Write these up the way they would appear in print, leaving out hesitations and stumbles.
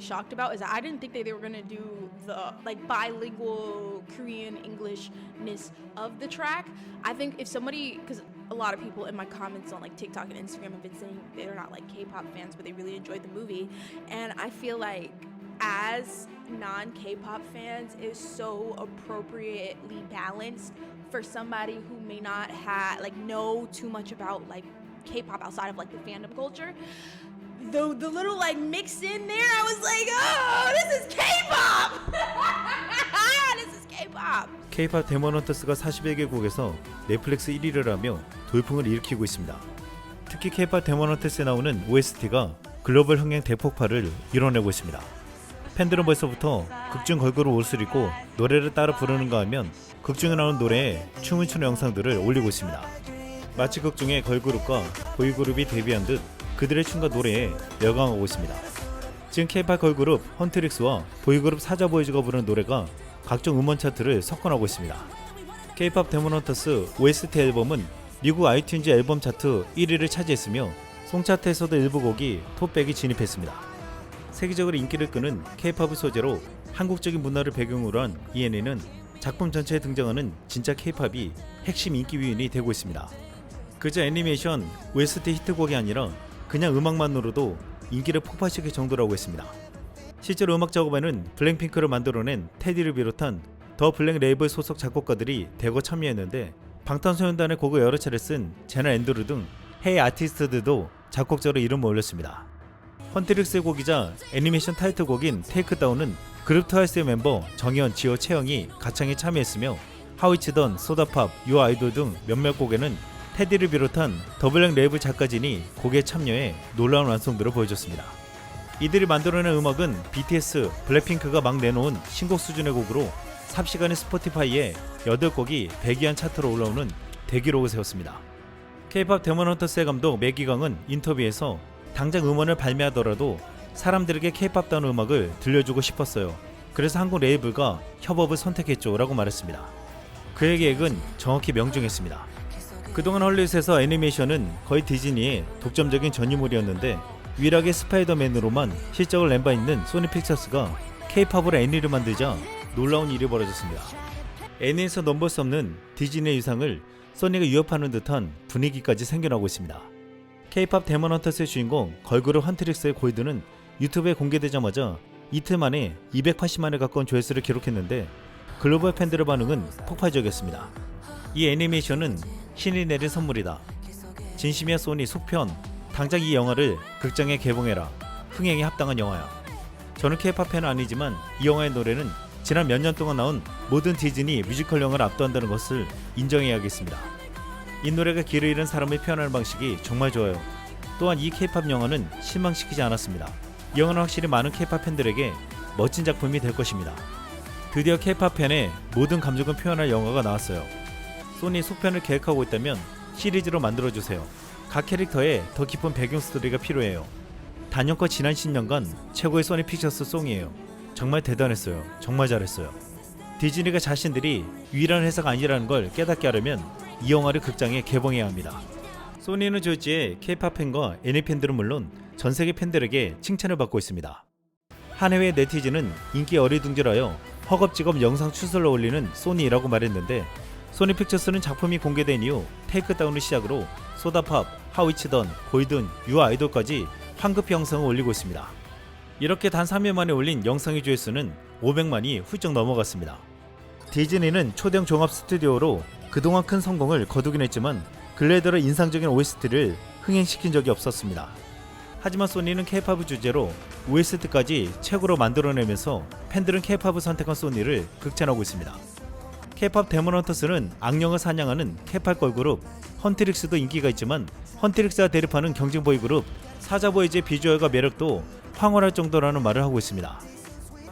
shocked about is that I didn't think they were gonna do the like bilingual Korean Englishness of the track. I think if somebody, because a lot of people in my comments on like TikTok and Instagram have been saying they're not like K-pop fans, but they really enjoyed the movie, and I feel like as non-K-pop fans is so appropriately balanced for somebody who may not have like know too much about like K-pop outside of like the fandom culture. The little like mix in there, I was like, oh, this is K-pop. This is K-pop. K-pop 데몬헌터스가 41개국에서 넷플릭스 1위를 하며 돌풍을 일으키고 있습니다. 특히 K-pop 데몬헌터스에 나오는 OST가 글로벌 흥행 대폭발을 이뤄내고 있습니다. 팬들은 벌써부터 극중 걸그룹 옷을 입고 노래를 따라 부르는가 하면 극중에 나오는 노래에 춤을 추는 영상들을 올리고 있습니다. 마치 극중의 걸그룹과 보이그룹이 데뷔한 듯 그들의 춤과 노래에 열광하고 있습니다. 지금 K-pop 걸그룹 헌트릭스와 보이그룹 사자보이즈가 부르는 노래가 각종 음원 차트를 석권하고 있습니다. K-pop 데몬헌터스 OST 앨범은 미국 아이튠즈 앨범 차트 1위를 차지했으며 송차트에서도 일부 곡이 톱100에 진입했습니다. 세계적으로 인기를 끄는 K-팝을 소재로 한국적인 문화를 배경으로 한 이 애니는 작품 전체에 등장하는 진짜 K-팝이 핵심 인기 위인이 되고 있습니다. 그저 애니메이션 OST 히트곡이 아니라 그냥 음악만으로도 인기를 폭발시킬 정도라고 했습니다. 실제로 음악 작업에는 블랙핑크를 만들어낸 테디를 비롯한 더 블랙 레이블 소속 작곡가들이 대거 참여했는데 방탄소년단의 곡을 여러 차례 쓴 제나 앤드루 등 해외 아티스트들도 작곡자로 이름을 올렸습니다. 헌트릭스의 곡이자 애니메이션 타이틀곡인 테이크다운은 그룹 트와이스의 멤버 정현, 지호, 채영이 가창에 참여했으며 하위치던, 소다팝, 유 아이돌 등 몇몇 곡에는 테디를 비롯한 더 블랙 레이블 작가진이 곡에 참여해 놀라운 완성도를 보여줬습니다. 이들이 만들어낸 음악은 BTS, 블랙핑크가 막 내놓은 신곡 수준의 곡으로 삽시간에 스포티파이에 8곡이 100위안 차트로 올라오는 대기록을 세웠습니다. K-pop 데몬헌터스의 감독 매기강은 인터뷰에서 당장 음원을 발매하더라도 사람들에게 K-pop다운 음악을 들려주고 싶었어요. 그래서 한국 레이블과 협업을 선택했죠 라고 말했습니다. 그의 계획은 정확히 명중했습니다. 그동안 헐리우드에서 애니메이션은 거의 디즈니의 독점적인 전유물이었는데 유일하게 스파이더맨으로만 실적을 낸 바 있는 소니 픽처스가 K-팝으로 애니를 만들자 놀라운 일이 벌어졌습니다. 애니에서 넘볼 수 없는 디즈니의 유상을 소니가 위협하는 듯한 분위기까지 생겨나고 있습니다. K-팝 데몬헌터스의 주인공 걸그룹 헌트릭스의 골드는 유튜브에 공개되자마자 이틀 만에 280만에 가까운 조회수를 기록했는데 글로벌 팬들의 반응은 폭발적이었습니다. 이 애니메이션은 신이 내린 선물이다. 진심이야 소니 속편. 당장 이 영화를 극장에 개봉해라. 흥행에 합당한 영화야. 저는 K-팝 팬은 아니지만 이 영화의 노래는 지난 몇 년 동안 나온 모든 디즈니 뮤지컬 영화를 압도한다는 것을 인정해야겠습니다. 이 노래가 길을 잃은 사람을 표현하는 방식이 정말 좋아요. 또한 이 K-팝 영화는 실망시키지 않았습니다. 이 영화는 확실히 많은 K-팝 팬들에게 멋진 작품이 될 것입니다. 드디어 K-팝 팬의 모든 감정을 표현할 영화가 나왔어요. 소니 속편을 계획하고 있다면 시리즈로 만들어주세요. 각 캐릭터에 더 깊은 배경 스토리가 필요해요. 단연코 지난 10년간 최고의 소니 픽처스 송이에요. 정말 대단했어요. 정말 잘했어요. 디즈니가 자신들이 유일한 회사가 아니라는 걸 깨닫게 하려면 이 영화를 극장에 개봉해야 합니다. 소니는 졸지에 K-팝 팬과 애니 팬들은 물론 전 세계 팬들에게 칭찬을 받고 있습니다. 한 해외 네티즌은 인기 어리둥절하여 허겁지겁 영상 추설을 올리는 소니라고 말했는데 소니 픽처스는 작품이 공개된 이후 테이크다운을 시작으로 소다팝, 하위치던, 골든, 유 아이돌까지 황급 영상을 올리고 있습니다. 이렇게 단 3일 만에 올린 영상의 조회수는 500만이 훌쩍 넘어갔습니다. 디즈니는 초대형 종합 스튜디오로 그동안 큰 성공을 거두긴 했지만 근래 들어 인상적인 OST를 흥행시킨 적이 없었습니다. 하지만 소니는 K-팝을 주제로 OST까지 최고로 만들어내면서 팬들은 K-팝을 선택한 소니를 극찬하고 있습니다. K-팝 데몬헌터스는 악령을 사냥하는 K-팝 걸그룹 헌트릭스도 인기가 있지만 헌트릭스와 대립하는 경쟁 보이그룹 사자보이즈의 비주얼과 매력도 황홀할 정도라는 말을 하고 있습니다.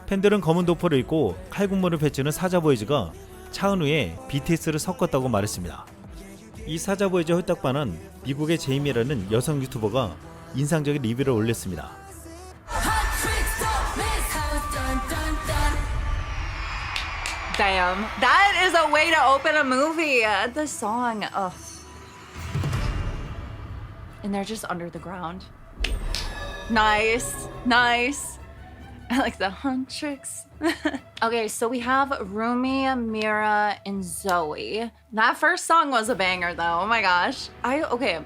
팬들은 검은 도포를 입고 칼군무를 펼치는 사자보이즈가 차은우에 BTS를 섞었다고 말했습니다. 이 사자보이즈 홀딱반한 미국의 제이미라는 여성 유튜버가 인상적인 리뷰를 올렸습니다. Damn, that is a way to open a movie. The song, ugh. And they're just under the ground. Nice, nice. I like the Huntrix. Okay, so we have Rumi, Mira, and Zoe. That first song was a banger though. Oh my gosh. Okay.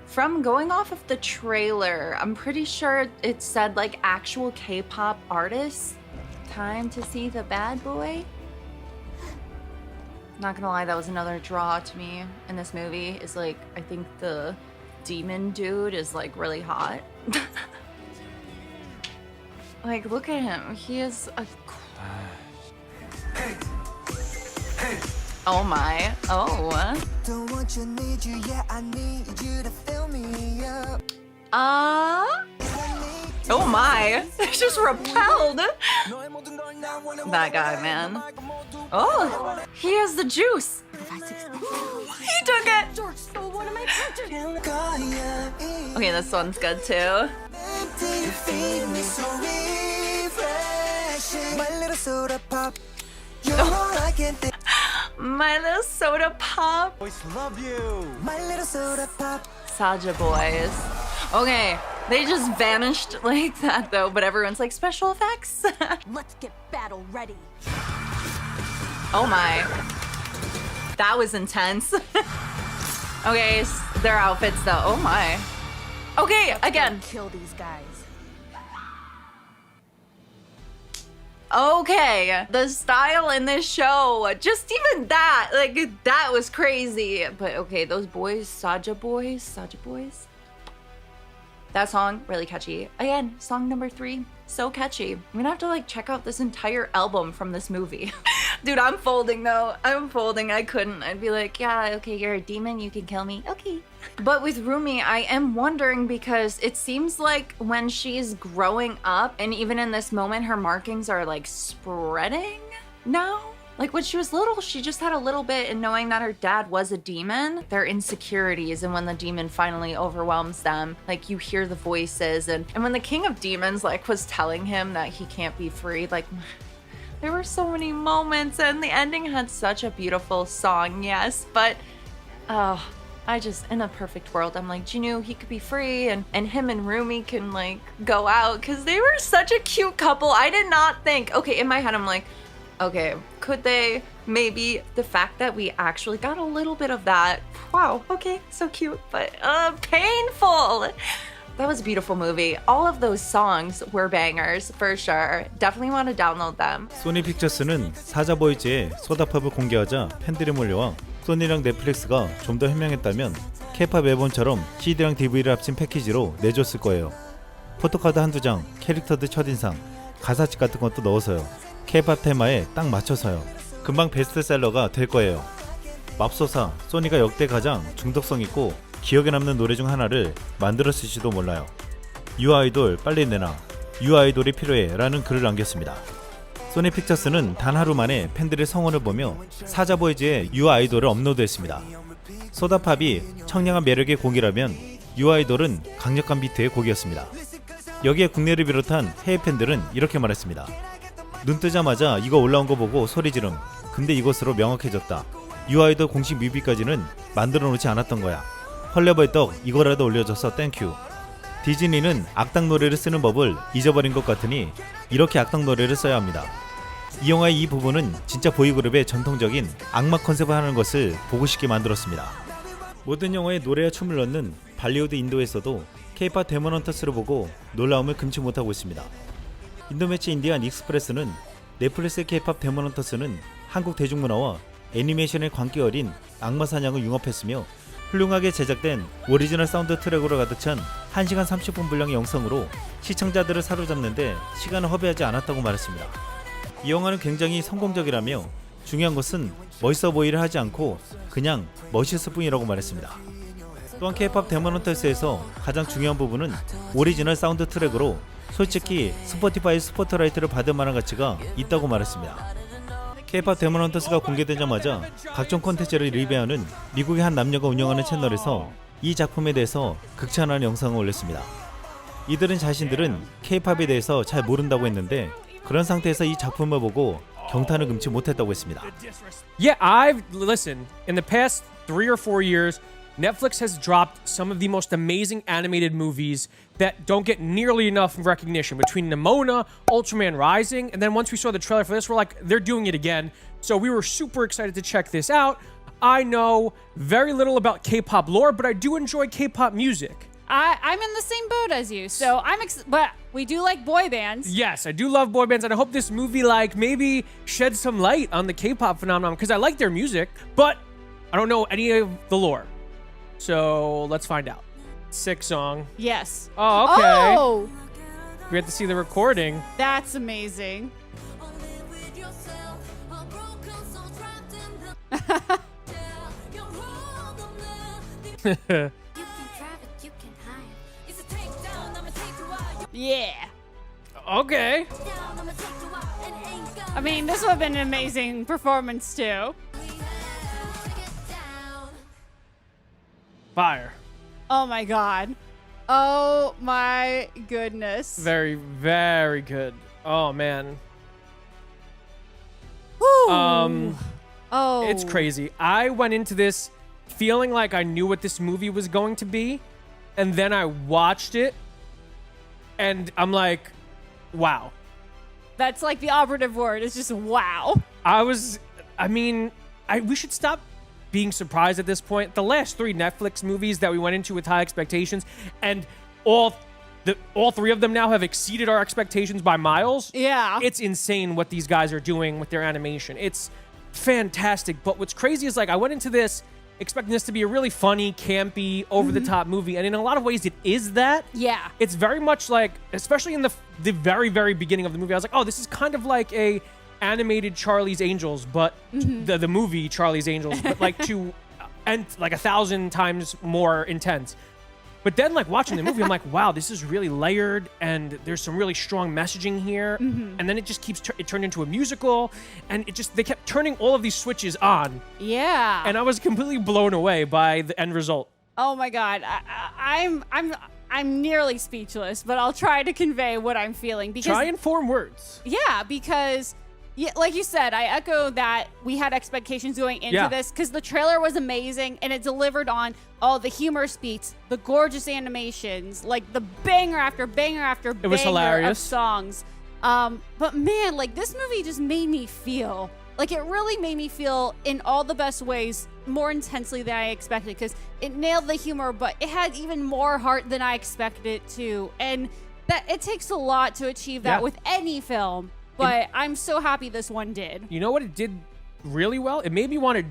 From going off of the trailer, I'm pretty sure it said like actual K-pop artists. Time to see the bad boy. Not gonna lie, that was another draw to me in this movie. Is like, I think the demon dude is like really hot. Like, look at him. He is a. Oh my. Oh. Don't want you, need you, yeah, I need you to fill me up. Oh my. It's just repelled. That guy, man. Oh, he has the juice. He took it. George stole one of my punches. Okay, this one's good too. You feed me so refreshing. My little soda pop. You're all I can think. My little soda pop. Love you. My little soda pop. Saja boys. Okay, they just vanished like that though, but everyone's like special effects. Let's get battle ready. Oh my. That was intense. Okay, their outfits though. Oh my. Okay, again. Kill these guys. Okay, the style in this show, just even that, like that was crazy. But okay, those boys, Saja boys. That song, really catchy. Again, song number 3, so catchy. I'm gonna have to like check out this entire album from this movie. Dude, I'm folding though. I'm folding. I couldn't. I'd be like, yeah, okay, you're a demon. You can kill me. Okay. But with Rumi, I am wondering because it seems like when she's growing up, and even in this moment, her markings are like spreading now. Like when she was little, she just had a little bit, and knowing that her dad was a demon, their insecurities, and when the demon finally overwhelms them, like you hear the voices, and when the king of demons like was telling him that he can't be free, like there were so many moments, and the ending had such a beautiful song, yes, but I just, in a perfect world, I'm like, Jinu, he could be free, and him and Rumi can like go out, because they were such a cute couple. I did not think, okay, in my head I'm like, okay, could they? Maybe the fact that we actually got a little bit of that. Wow, okay, so cute, but painful. That was a beautiful movie. All of those songs were bangers, for sure. Definitely want to download them. 소니 픽처스는 사자보이즈의 소다팝을 공개하자 팬들이 몰려와 소니랑 넷플릭스가 좀 더 현명했다면 K-팝 앨범처럼 CD랑 DVD를 합친 패키지로 내줬을 거예요. 포토카드 한두 장, 캐릭터들 첫인상, 가사집 같은 것도 넣어서요. K-팝 테마에 딱 맞춰서요. 금방 베스트셀러가 될 거예요. 맙소사, 소니가 역대 가장 중독성 있고 기억에 남는 노래 중 하나를 만들었을지도 몰라요. 유아이돌 빨리 내놔, 유아이돌이 필요해 라는 글을 남겼습니다. 소니 픽처스는 단 하루 만에 팬들의 성원을 보며 사자보이즈의 유아이돌을 업로드했습니다. 소다팝이 청량한 매력의 곡이라면 유아이돌은 강력한 비트의 곡이었습니다. 여기에 국내를 비롯한 해외 팬들은 이렇게 말했습니다. 눈 뜨자마자 이거 올라온 거 보고 소리 지름. 근데 이것으로 명확해졌다. 유아이돌 공식 뮤비까지는 만들어 놓지 않았던 거야. 헐레벌떡 이거라도 올려줘서 땡큐. 디즈니는 악당 노래를 쓰는 법을 잊어버린 것 같으니 이렇게 악당 노래를 써야 합니다. 이 영화의 이 부분은 진짜 보이그룹의 전통적인 악마 컨셉을 하는 것을 보고 싶게 만들었습니다. 모든 영화에 노래와 춤을 넣는 발리우드 인도에서도 K-팝 데몬헌터스를 보고 놀라움을 금치 못하고 있습니다. 인도매체 인디안 익스프레스는 넷플릭스의 K-팝 데몬헌터스는 한국 대중문화와 애니메이션의 광기 어린 악마 사냥을 융합했으며 훌륭하게 제작된 오리지널 사운드 트랙으로 가득 찬 1시간 30분 분량의 영상으로 시청자들을 사로잡는데 시간을 허비하지 않았다고 말했습니다. 이 영화는 굉장히 성공적이라며 중요한 것은 멋있어 보이려 하지 않고 그냥 멋있을 뿐이라고 말했습니다. 또한 K-팝 데몬헌터스에서 가장 중요한 부분은 오리지널 사운드 트랙으로 솔직히 스포티파이 스포트라이트를 받을 만한 가치가 있다고 말했습니다. K-팝 데몬헌터스가 공개되자마자 각종 콘텐츠를 리뷰하는 미국의 한 남녀가 운영하는 채널에서 이 작품에 대해서 극찬하는 영상을 올렸습니다. 이들은 자신들은 K-팝에 대해서 잘 모른다고 했는데 그런 상태에서 이 작품을 보고 경탄을 금치 못했다고 했습니다. Yeah, listen, in the past 3 or 4 years, Netflix has dropped some of the most amazing animated movies that don't get nearly enough recognition. Between Nimona, Ultraman Rising, and then once we saw the trailer for this, we're like, they're doing it again. So we were super excited to check this out. I know very little about K-pop lore, but I do enjoy K-pop music. I'm in the same boat as you, so but we do like boy bands. Yes, I do love boy bands, and I hope this movie, like, maybe sheds some light on the K-pop phenomenon, because I like their music, but I don't know any of the lore. So let's find out. Sick song. Yes. Oh, okay. Oh, We have to see the recording. that's amazing. Yeah. Okay. I mean, this would have been an amazing performance too. Fire. Oh my god. Oh my goodness. Very, very good. Oh, man. Whew. Oh. It's crazy. I went into this feeling like I knew what this movie was going to be, and then I watched it, and I'm like, wow. That's like the operative word. It's just wow. We should stop being surprised at this point. The last 3 Netflix movies that we went into with high expectations, and all 3 of them now have exceeded our expectations by miles. Yeah. It's insane what these guys are doing with their animation. It's fantastic. But what's crazy is, like, I went into this expecting this to be a really funny, campy, over-the-top movie, and in a lot of ways it is that. Yeah. It's very much like, especially in the very, very beginning of the movie, I was like, oh, this is kind of like a animated Charlie's Angels, but the movie Charlie's Angels, but like and like 1,000 times more intense. But then, like, watching the movie, I'm like, wow, this is really layered, and there's some really strong messaging here. And then it just keeps it turned into a musical, and they kept turning all of these switches on, Yeah. and I was completely blown away by the end result. Oh my god. I'm nearly speechless, but I'll try to convey what I'm feeling because Try and form words. yeah, because yeah, like you said, I echo that we had expectations going into Yeah. this because the trailer was amazing and it delivered on all the humorous beats, the gorgeous animations, like the banger after banger after banger was hilarious. of songs. But man, like this movie just made me feel like it really made me feel in all the best ways more intensely than I expected because it nailed the humor, but it had even more heart than I expected it to. And that it takes a lot to achieve that Yeah. with any film. But I'm so happy this one did. You know what it did really well? It made me want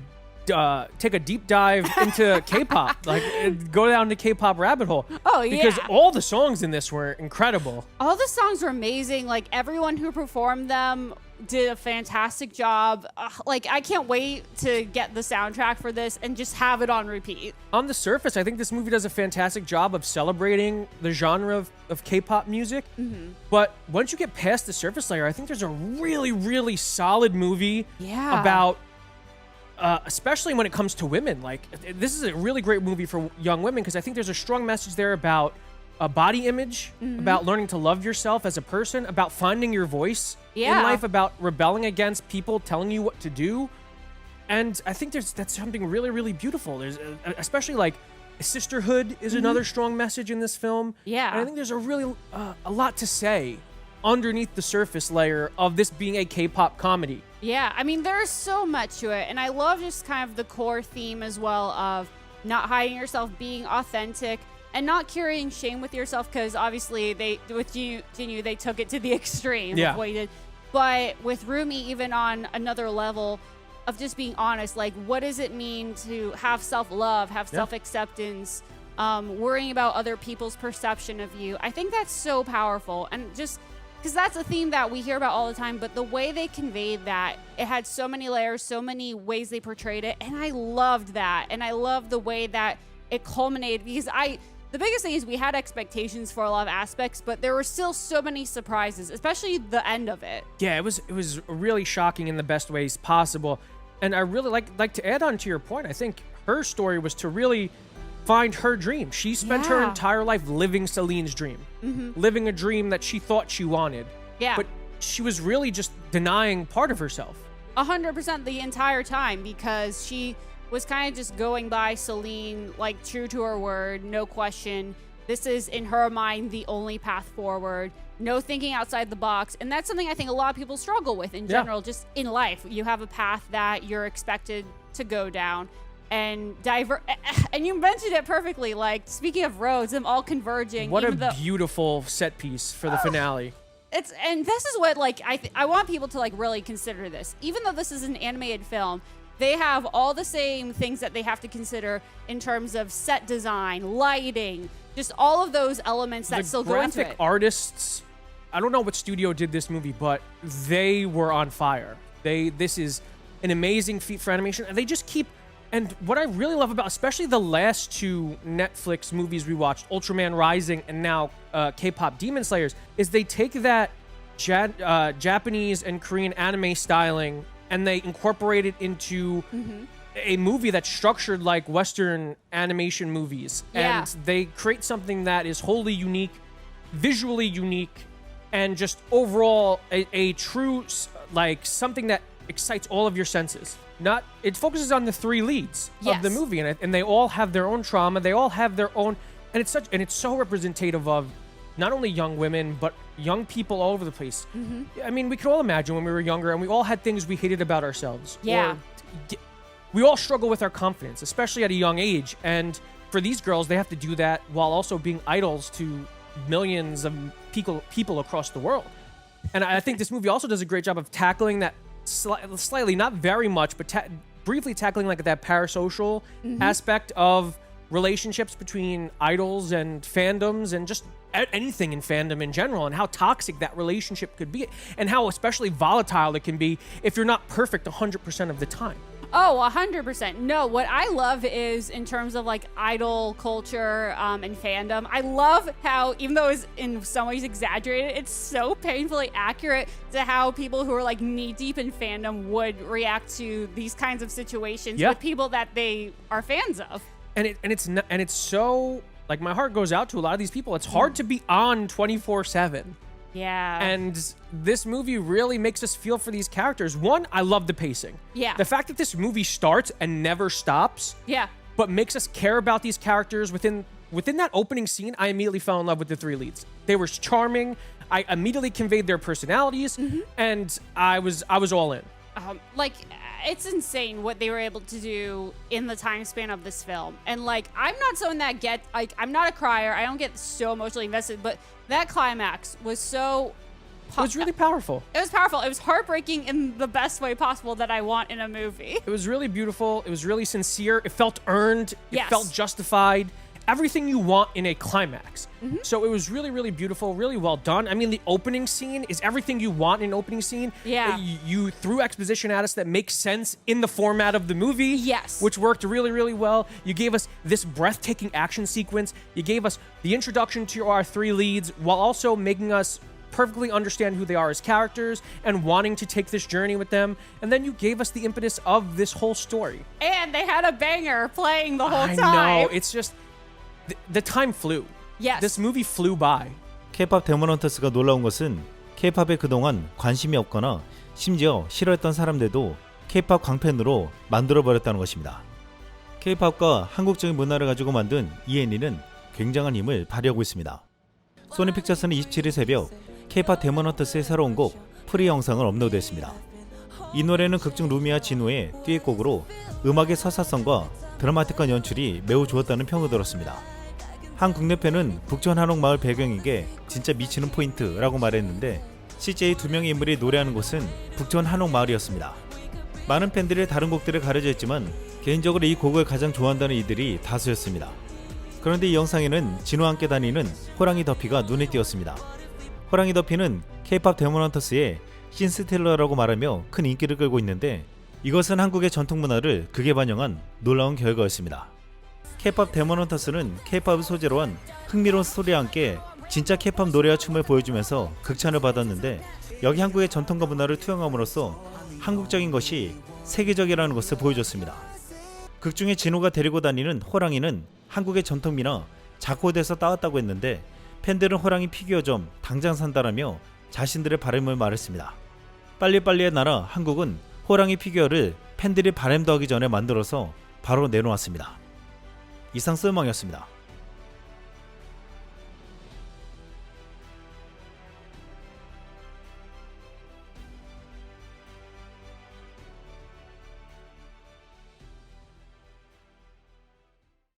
to take a deep dive into K-pop, like go down the K-pop rabbit hole. Oh, yeah. Because all the songs in this were incredible. All the songs were amazing. Like everyone who performed them did a fantastic job. Like I can't wait to get the soundtrack for this and just have it on repeat. On the surface, I think this movie does a fantastic job of celebrating the genre of K-pop music. But once you get past the surface layer, I think there's a really, really solid movie Yeah. about, especially when it comes to women. Like, this is a really great movie for young women because I think there's a strong message there about body image, about learning to love yourself as a person, about finding your voice in Yeah. life, about rebelling against people telling you what to do. And I think that's something really, really beautiful. There's especially like sisterhood is another strong message in this film. Yeah. And I think there's a really a lot to say underneath the surface layer of this being a K-pop comedy. Yeah, I mean, there's so much to it. And I love just kind of the core theme as well of not hiding yourself, being authentic, and not carrying shame with yourself. Because obviously, with Jinyu, they took it to the extreme Yeah. of what he did. But with Rumi, even on another level of just being honest, like, what does it mean to have self-love, have self-acceptance, worrying about other people's perception of you? I think that's so powerful. And just because that's a theme that we hear about all the time, but the way they conveyed that, it had so many layers, so many ways they portrayed it, and I loved that. And I loved the way that it culminated because the biggest thing is we had expectations for a lot of aspects, but there were still so many surprises, especially the end of it. Yeah, it was really shocking in the best ways possible. And I really like to add on to your point. I think her story was to really find her dream. She spent her Yeah. entire life living Celine's dream, living a dream that she thought she wanted. Yeah. But she was really just denying part of herself. 100% the entire time because she was kind of just going by Celine, like true to her word, no question. This is, in her mind, the only path forward. No thinking outside the box. And that's something I think a lot of people struggle with in general, just in life. You have a path that you're expected to go down. And and you mentioned it perfectly. Like, speaking of roads, them all converging. What a beautiful set piece for the finale. And this is what, like, I want people to, like, really consider this. Even though this is an animated film, they have all the same things that they have to consider in terms of set design, lighting, just all of those elements that still go into it. The graphic artists, I don't know what studio did this movie, but they were on fire. This is an amazing feat for animation, and they just keep. And what I really love about, especially the last two Netflix movies we watched, Ultraman Rising and now K-pop Demon Slayers, is they take that Japanese and Korean anime styling and they incorporate it into a movie that's structured like Western animation movies. Yeah. And they create something that is wholly unique, visually unique, and just overall a true, like, something that excites all of your senses. It focuses on the three leads of the movie, and they all have their own trauma. They all have their own, and it's so representative of not only young women but young people all over the place. I mean, we could all imagine when we were younger, and we all had things we hated about ourselves. Yeah. We all struggle with our confidence, especially at a young age. And for these girls, they have to do that while also being idols to millions of people across the world. And I think this movie also does a great job of tackling that slightly, not very much, but briefly tackling like that parasocial aspect of relationships between idols and fandoms and just anything in fandom in general, and how toxic that relationship could be, and how especially volatile it can be if you're not perfect 100% of the time. Oh, 100%. No, what I love is in terms of like idol culture and fandom, I love how, even though it's in some ways exaggerated, it's so painfully accurate to how people who are like knee deep in fandom would react to these kinds of situations with people that they are fans of. And it's so, like, my heart goes out to a lot of these people. It's hard to be on 24/7. Yeah. And this movie really makes us feel for these characters. One, I love the pacing. Yeah. The fact that this movie starts and never stops. Yeah. But makes us care about these characters. Within that opening scene, I immediately fell in love with the three leads. They were charming. I immediately conveyed their personalities, and I was all in. Like, it's insane what they were able to do in the time span of this film. And like, I'm not someone that I'm not a crier. I don't get so emotionally invested, but that climax was so... It was really powerful. It was powerful. It was heartbreaking in the best way possible that I want in a movie. It was really beautiful. It was really sincere. It felt earned. Yes. It felt justified. Everything you want in a climax. So it was really, really beautiful, really well done. I mean, the opening scene is everything you want in an opening scene. Yeah. You threw exposition at us that makes sense in the format of the movie. Yes. Which worked really, really well. You gave us this breathtaking action sequence. You gave us the introduction to our three leads while also making us perfectly understand who they are as characters and wanting to take this journey with them. And then you gave us the impetus of this whole story. And they had a banger playing the whole time. I know. It's just... The time flew. Yes. This movie flew by. K-pop 데몬헌터스가 놀라운 것은 K-팝에 그동안 관심이 없거나 심지어 싫어했던 사람들도 K-팝 광팬으로 만들어버렸다는 것입니다. K-팝과 한국적인 문화를 가지고 만든 E&E는 굉장한 힘을 발휘하고 있습니다. 소니픽처스는 27일 새벽 K-팝 데몬헌터스의 새로운 곡 프리 영상을 업로드했습니다. 이 노래는 극중 루미와 진호의 듀엣곡으로 음악의 서사성과 드라마틱한 연출이 매우 좋았다는 평을 들었습니다. 한 국내 팬은 북촌 한옥마을 배경이게 진짜 미치는 포인트라고 말했는데 실제 이 두 명의 인물이 노래하는 곳은 북촌 한옥마을이었습니다. 많은 팬들이 다른 곡들을 가려져 있지만 개인적으로 이 곡을 가장 좋아한다는 이들이 다수였습니다. 그런데 이 영상에는 진호와 함께 다니는 호랑이 더피가 눈에 띄었습니다. 호랑이 더피는 K-팝 데몬헌터스의 신스틸러라고 말하며 큰 인기를 끌고 있는데 이것은 한국의 전통문화를 극에 반영한 놀라운 결과였습니다. K-팝 데몬헌터스는 K-팝을 소재로 한 흥미로운 스토리와 함께 진짜 K-팝 노래와 춤을 보여주면서 극찬을 받았는데 여기 한국의 전통과 문화를 투영함으로써 한국적인 것이 세계적이라는 것을 보여줬습니다. 극중에 진호가 데리고 다니는 호랑이는 한국의 전통미나 자코드에서 따왔다고 했는데 팬들은 호랑이 피규어점 당장 산다라며 자신들의 바람을 말했습니다. 빨리빨리의 나라 한국은 호랑이 피규어를 팬들이 바람도 하기 전에 만들어서 바로 내놓았습니다. 이상 썰망이었습니다.